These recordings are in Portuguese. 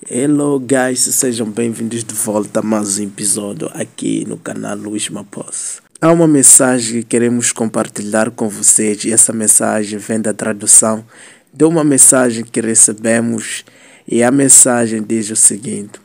Hello guys, sejam bem-vindos de volta a mais um episódio aqui no canal Luís Mapos. Há uma mensagem que queremos compartilhar com vocês e essa mensagem vem da tradução de uma mensagem que recebemos e a mensagem diz o seguinte: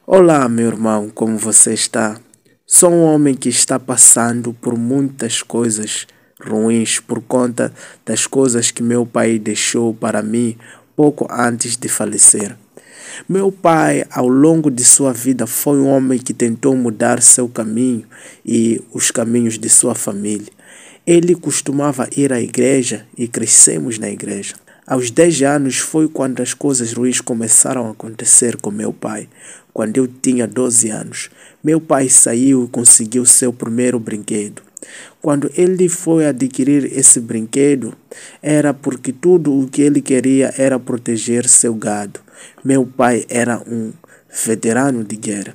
Olá meu irmão, como você está? Sou um homem que está passando por muitas coisas ruins por conta das coisas que meu pai deixou para mim pouco antes de falecer. Meu pai, ao longo de sua vida, foi um homem que tentou mudar seu caminho e os caminhos de sua família. Ele costumava ir à igreja e crescemos na igreja. Aos 10 anos foi quando as coisas ruins começaram a acontecer com meu pai. Quando eu tinha 12 anos, meu pai saiu e conseguiu seu primeiro brinquedo. Quando ele foi adquirir esse brinquedo, era porque tudo o que ele queria era proteger seu gado. Meu pai era um veterano de guerra.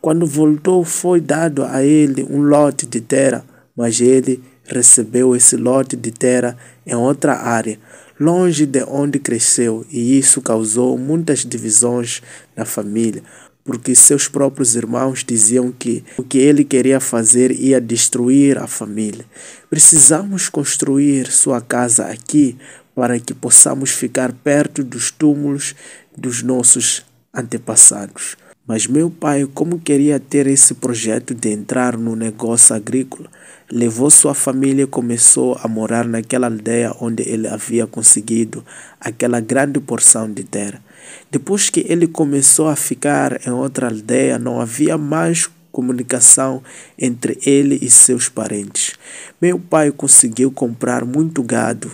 Quando voltou, foi dado a ele um lote de terra, mas ele recebeu esse lote de terra em outra área, longe de onde cresceu, e isso causou muitas divisões na família, porque seus próprios irmãos diziam que o que ele queria fazer ia destruir a família. Precisamos construir sua casa aqui para que possamos ficar perto dos túmulos dos nossos antepassados. Mas meu pai, como queria ter esse projeto de entrar no negócio agrícola, levou sua família e começou a morar naquela aldeia onde ele havia conseguido aquela grande porção de terra. Depois que ele começou a ficar em outra aldeia, não havia mais comunicação entre ele e seus parentes. Meu pai conseguiu comprar muito gado,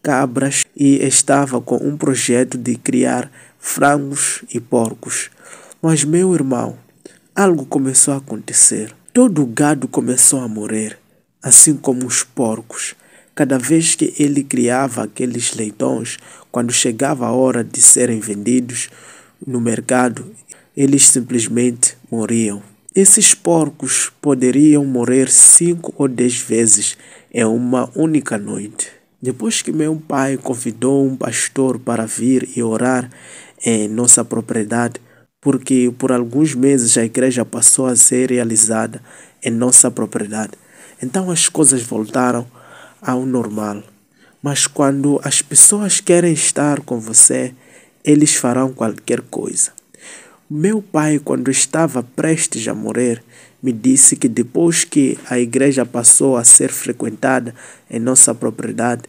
cabras e estava com um projeto de criar frangos e porcos. Mas meu irmão, algo começou a acontecer. Todo o gado começou a morrer, assim como os porcos. Cada vez que ele criava aqueles leitões, quando chegava a hora de serem vendidos no mercado, eles simplesmente morriam. Esses porcos poderiam morrer 5 ou 10 vezes em uma única noite. Depois que meu pai convidou um pastor para vir e orar em nossa propriedade, porque por alguns meses a igreja passou a ser realizada em nossa propriedade. Então as coisas voltaram ao normal. Mas quando as pessoas querem estar com você, eles farão qualquer coisa. Meu pai, quando estava prestes a morrer, me disse que depois que a igreja passou a ser frequentada em nossa propriedade,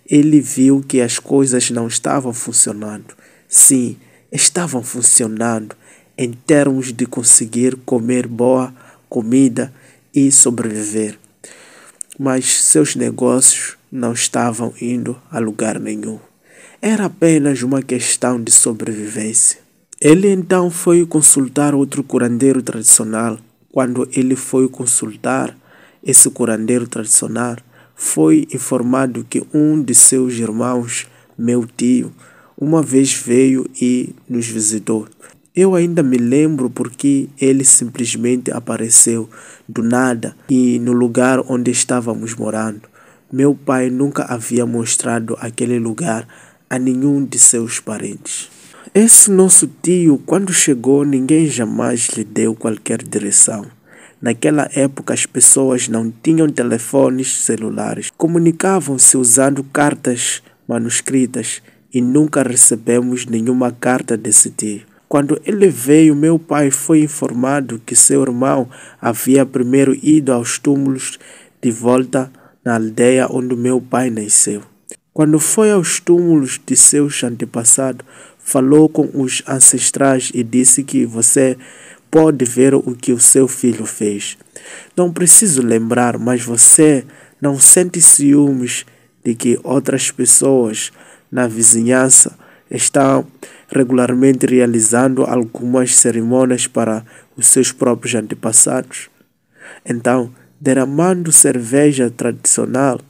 ele viu que as coisas não estavam funcionando. Sim, estavam funcionando em termos de conseguir comer boa comida e sobreviver. Mas seus negócios não estavam indo a lugar nenhum. Era apenas uma questão de sobrevivência. Ele então foi consultar outro curandeiro tradicional. Quando ele foi consultar esse curandeiro tradicional, foi informado que um de seus irmãos, meu tio, uma vez veio e nos visitou. Eu ainda me lembro porque ele simplesmente apareceu do nada e no lugar onde estávamos morando. Meu pai nunca havia mostrado aquele lugar a nenhum de seus parentes. Esse nosso tio, quando chegou, ninguém jamais lhe deu qualquer direção. Naquela época as pessoas não tinham telefones celulares, comunicavam-se usando cartas manuscritas e nunca recebemos nenhuma carta desse tio. Quando ele veio, meu pai foi informado que seu irmão havia primeiro ido aos túmulos de volta na aldeia onde meu pai nasceu. Quando foi aos túmulos de seus antepassados, falou com os ancestrais e disse que você pode ver o que o seu filho fez. Não preciso lembrar, mas você não sente ciúmes de que outras pessoas na vizinhança estão regularmente realizando algumas cerimônias para os seus próprios antepassados? Então, derramando cerveja tradicional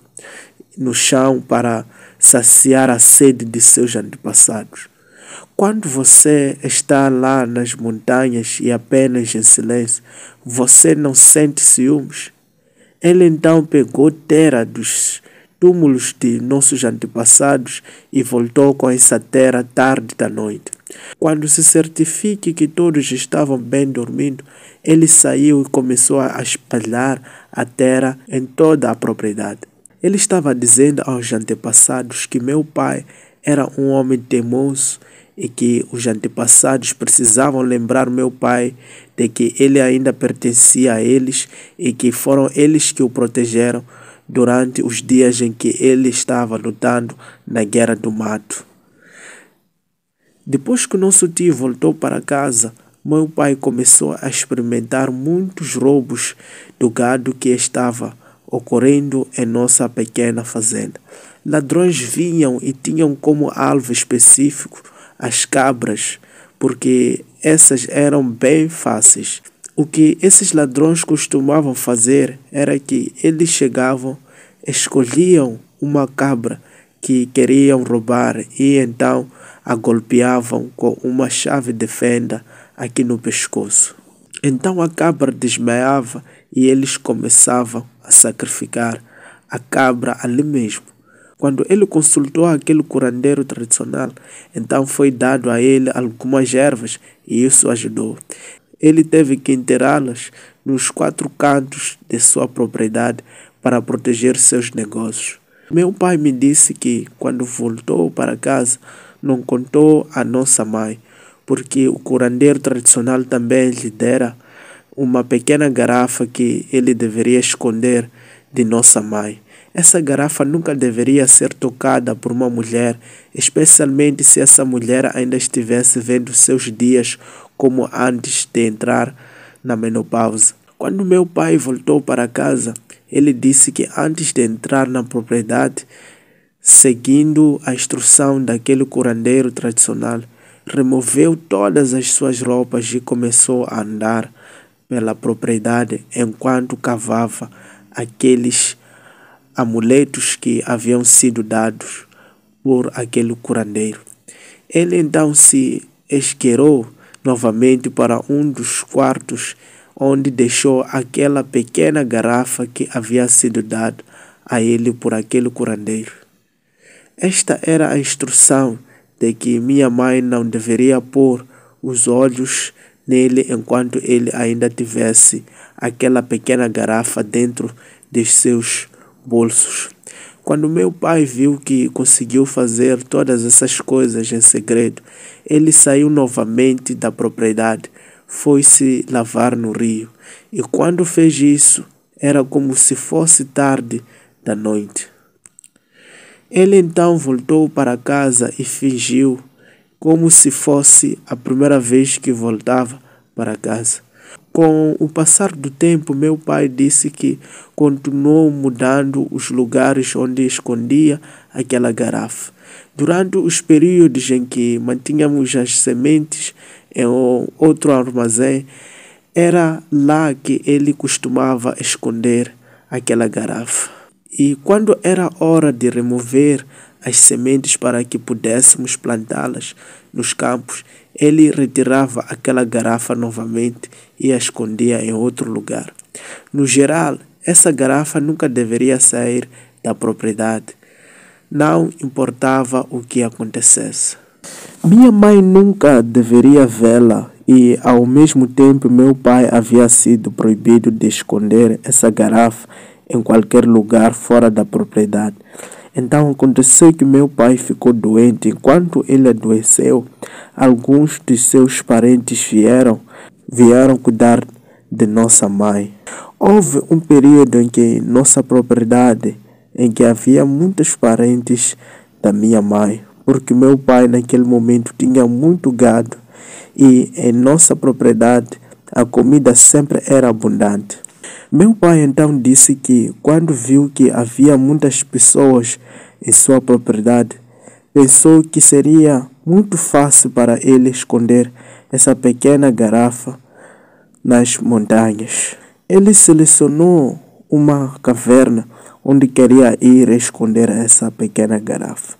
no chão para saciar a sede de seus antepassados. Quando você está lá nas montanhas e apenas em silêncio, você não sente ciúmes? Ele então pegou terra dos túmulos de nossos antepassados e voltou com essa terra tarde da noite. Quando se certifique que todos estavam bem dormindo, ele saiu e começou a espalhar a terra em toda a propriedade. Ele estava dizendo aos antepassados que meu pai era um homem teimoso e que os antepassados precisavam lembrar meu pai de que ele ainda pertencia a eles e que foram eles que o protegeram durante os dias em que ele estava lutando na Guerra do Mato. Depois que nosso tio voltou para casa, meu pai começou a experimentar muitos roubos do gado que estava ocorrendo em nossa pequena fazenda. Ladrões vinham e tinham como alvo específico as cabras, porque essas eram bem fáceis. O que esses ladrões costumavam fazer era que eles chegavam, escolhiam uma cabra que queriam roubar e então a golpeavam com uma chave de fenda aqui no pescoço. Então a cabra desmaiava e eles começavam a sacrificar a cabra ali mesmo. Quando ele consultou aquele curandeiro tradicional, então foi dado a ele algumas ervas e isso ajudou. Ele teve que enterrá-las nos 4 cantos de sua propriedade para proteger seus negócios. Meu pai me disse que quando voltou para casa, não contou a nossa mãe, porque o curandeiro tradicional também lhe dera uma pequena garrafa que ele deveria esconder de nossa mãe. Essa garrafa nunca deveria ser tocada por uma mulher, especialmente se essa mulher ainda estivesse vendo seus dias como antes de entrar na menopausa. Quando meu pai voltou para casa, ele disse que antes de entrar na propriedade, seguindo a instrução daquele curandeiro tradicional, removeu todas as suas roupas e começou a andar pela propriedade enquanto cavava aqueles amuletos que haviam sido dados por aquele curandeiro. Ele então se esgueirou novamente para um dos quartos onde deixou aquela pequena garrafa que havia sido dada a ele por aquele curandeiro. Esta era a instrução de que minha mãe não deveria pôr os olhos nele enquanto ele ainda tivesse aquela pequena garrafa dentro de seus bolsos. Quando meu pai viu que conseguiu fazer todas essas coisas em segredo, ele saiu novamente da propriedade, foi se lavar no rio, e quando fez isso, era como se fosse tarde da noite. Ele então voltou para casa e fingiu como se fosse a primeira vez que voltava para casa. Com o passar do tempo, meu pai disse que continuou mudando os lugares onde escondia aquela garrafa. Durante os períodos em que mantínhamos as sementes em outro armazém, era lá que ele costumava esconder aquela garrafa. E quando era hora de remover as sementes para que pudéssemos plantá-las nos campos, ele retirava aquela garrafa novamente e a escondia em outro lugar. No geral, essa garrafa nunca deveria sair da propriedade. Não importava o que acontecesse. Minha mãe nunca deveria vê-la e, ao mesmo tempo, meu pai havia sido proibido de esconder essa garrafa em qualquer lugar fora da propriedade. Então aconteceu que meu pai ficou doente. Enquanto ele adoeceu, alguns de seus parentes vieram cuidar de nossa mãe. Houve um período em que nossa propriedade, em que havia muitos parentes da minha mãe, porque meu pai naquele momento tinha muito gado e em nossa propriedade a comida sempre era abundante. Meu pai então disse que quando viu que havia muitas pessoas em sua propriedade, pensou que seria muito fácil para ele esconder essa pequena garrafa nas montanhas. Ele selecionou uma caverna onde queria ir esconder essa pequena garrafa.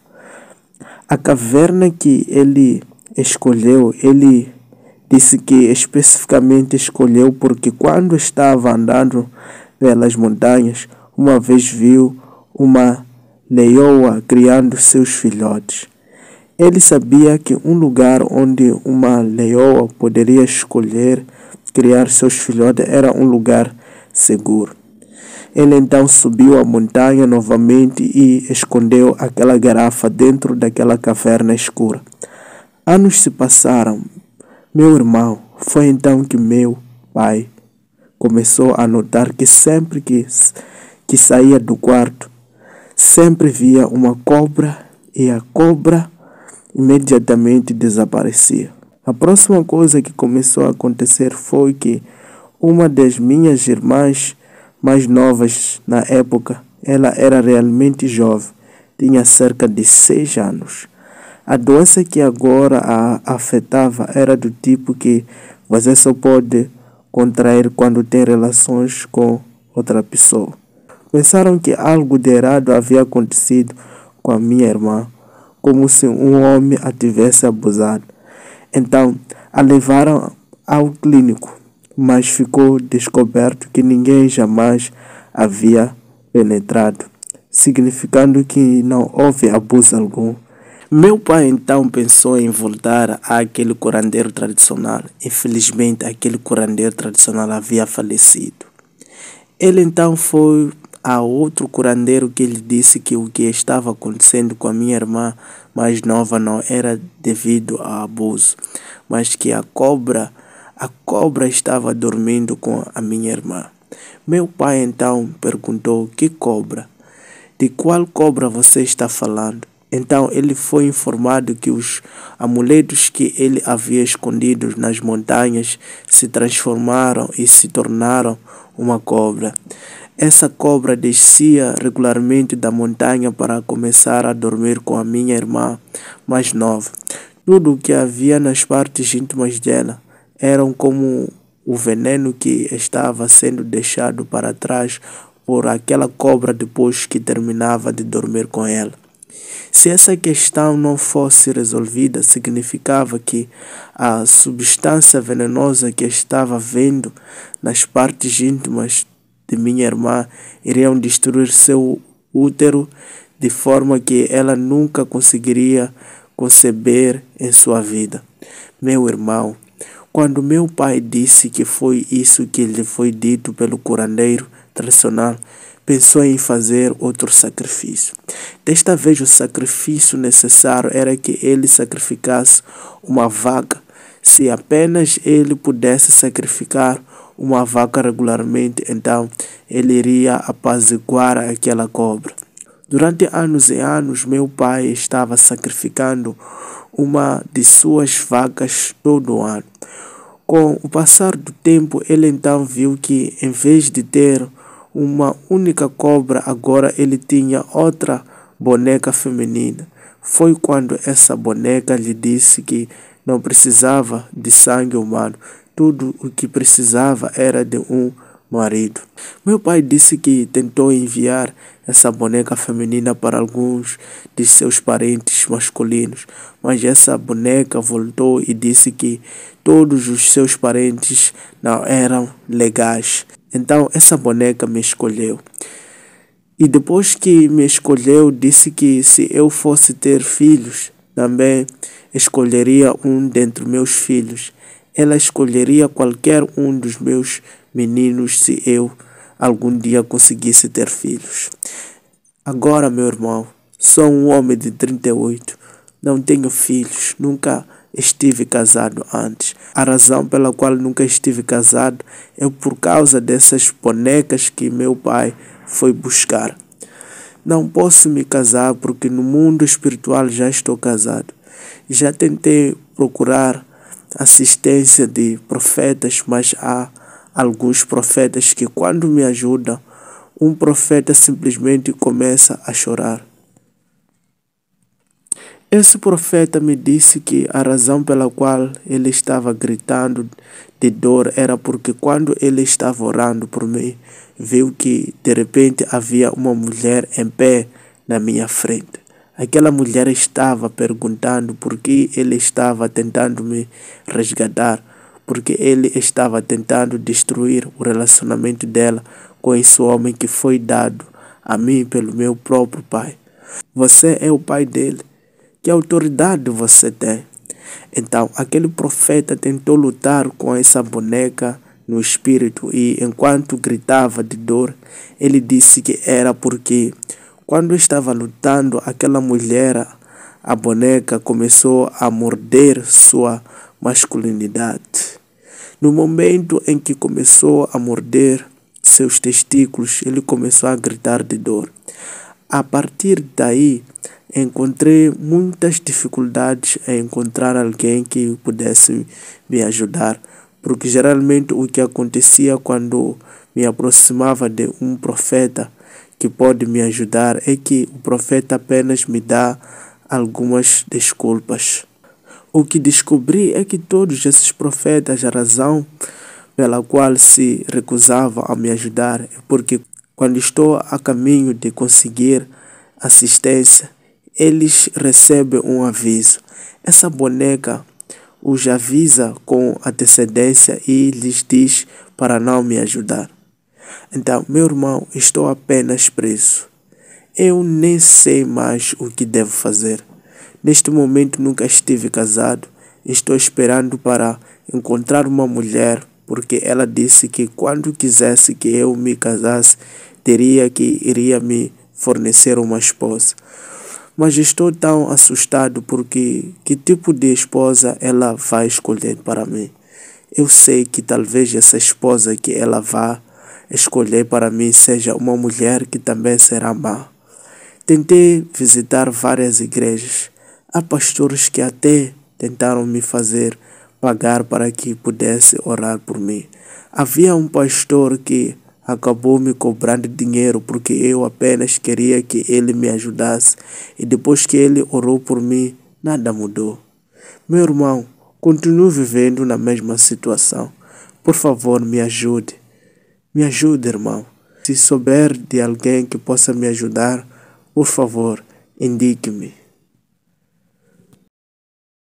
A caverna que ele escolheu, ele disse que especificamente escolheu porque quando estava andando pelas montanhas, uma vez viu uma leoa criando seus filhotes. Ele sabia que um lugar onde uma leoa poderia escolher criar seus filhotes era um lugar seguro. Ele então subiu a montanha novamente e escondeu aquela garrafa dentro daquela caverna escura. Anos se passaram. Meu irmão, foi então que meu pai começou a notar que sempre que saía do quarto, sempre via uma cobra e a cobra imediatamente desaparecia. A próxima coisa que começou a acontecer foi que uma das minhas irmãs mais novas na época, ela era realmente jovem, tinha cerca de 6 anos. A doença que agora a afetava era do tipo que você só pode contrair quando tem relações com outra pessoa. Pensaram que algo de errado havia acontecido com a minha irmã, como se um homem a tivesse abusado. Então, a levaram ao clínico, mas ficou descoberto que ninguém jamais havia penetrado, significando que não houve abuso algum. Meu pai então pensou em voltar àquele curandeiro tradicional. Infelizmente, aquele curandeiro tradicional havia falecido. Ele então foi a outro curandeiro que lhe disse que o que estava acontecendo com a minha irmã mais nova não era devido ao abuso, mas que a cobra estava dormindo com a minha irmã. Meu pai então perguntou: que cobra? De qual cobra você está falando? Então ele foi informado que os amuletos que ele havia escondido nas montanhas se transformaram e se tornaram uma cobra. Essa cobra descia regularmente da montanha para começar a dormir com a minha irmã mais nova. Tudo o que havia nas partes íntimas dela eram como o veneno que estava sendo deixado para trás por aquela cobra depois que terminava de dormir com ela. Se essa questão não fosse resolvida, significava que a substância venenosa que estava vendo nas partes íntimas de minha irmã iriam destruir seu útero de forma que ela nunca conseguiria conceber em sua vida. Meu irmão, quando meu pai disse que foi isso que lhe foi dito pelo curandeiro tradicional, pensou em fazer outro sacrifício. Desta vez o sacrifício necessário era que ele sacrificasse uma vaca. Se apenas ele pudesse sacrificar uma vaca regularmente, então ele iria apaziguar aquela cobra. Durante anos e anos, meu pai estava sacrificando uma de suas vacas todo ano. Com o passar do tempo, ele então viu que, em vez de ter uma única cobra, agora ele tinha outra boneca feminina. Foi quando essa boneca lhe disse que não precisava de sangue humano. Tudo o que precisava era de um marido. Meu pai disse que tentou enviar essa boneca feminina para alguns de seus parentes masculinos, mas essa boneca voltou e disse que todos os seus parentes não eram legais. Então essa boneca me escolheu. E depois que me escolheu, disse que se eu fosse ter filhos, também escolheria um dentre meus filhos. Ela escolheria qualquer um dos meus meninos se eu algum dia conseguisse ter filhos. Agora, meu irmão, sou um homem de 38, não tenho filhos, nunca estive casado antes. A razão pela qual nunca estive casado é por causa dessas bonecas que meu pai foi buscar. Não posso me casar porque no mundo espiritual já estou casado. Já tentei procurar assistência de profetas, mas há alguns profetas que quando me ajudam, um profeta simplesmente começa a chorar. Esse profeta me disse que a razão pela qual ele estava gritando de dor era porque quando ele estava orando por mim, viu que de repente havia uma mulher em pé na minha frente. Aquela mulher estava perguntando por que ele estava tentando me resgatar, porque ele estava tentando destruir o relacionamento dela com esse homem que foi dado a mim pelo meu próprio pai. Você é o pai dele. Que autoridade você tem? Então, aquele profeta tentou lutar com essa boneca no espírito e, enquanto gritava de dor, ele disse que era porque, quando estava lutando, aquela mulher, a boneca, começou a morder sua masculinidade. No momento em que começou a morder seus testículos, ele começou a gritar de dor. A partir daí, encontrei muitas dificuldades em encontrar alguém que pudesse me ajudar, porque geralmente o que acontecia quando me aproximava de um profeta que pode me ajudar é que o profeta apenas me dá algumas desculpas. O que descobri é que todos esses profetas, a razão pela qual se recusavam a me ajudar é porque, quando estou a caminho de conseguir assistência, eles recebem um aviso. Essa boneca os avisa com antecedência e lhes diz para não me ajudar. Então, meu irmão, estou apenas preso. Eu nem sei mais o que devo fazer. Neste momento nunca estive casado. Estou esperando para encontrar uma mulher, porque ela disse que quando quisesse que eu me casasse, iria me fornecer uma esposa. Mas estou tão assustado porque que tipo de esposa ela vai escolher para mim? Eu sei que talvez essa esposa que ela vá escolher para mim seja uma mulher que também será má. Tentei visitar várias igrejas. Há pastores que até tentaram me fazer pagar para que pudesse orar por mim. Havia um pastor que acabou me cobrando dinheiro porque eu apenas queria que ele me ajudasse, e depois que ele orou por mim, nada mudou. Meu irmão, continuo vivendo na mesma situação. Por favor, me ajude. Me ajude, irmão. Se souber de alguém que possa me ajudar, por favor, indique-me.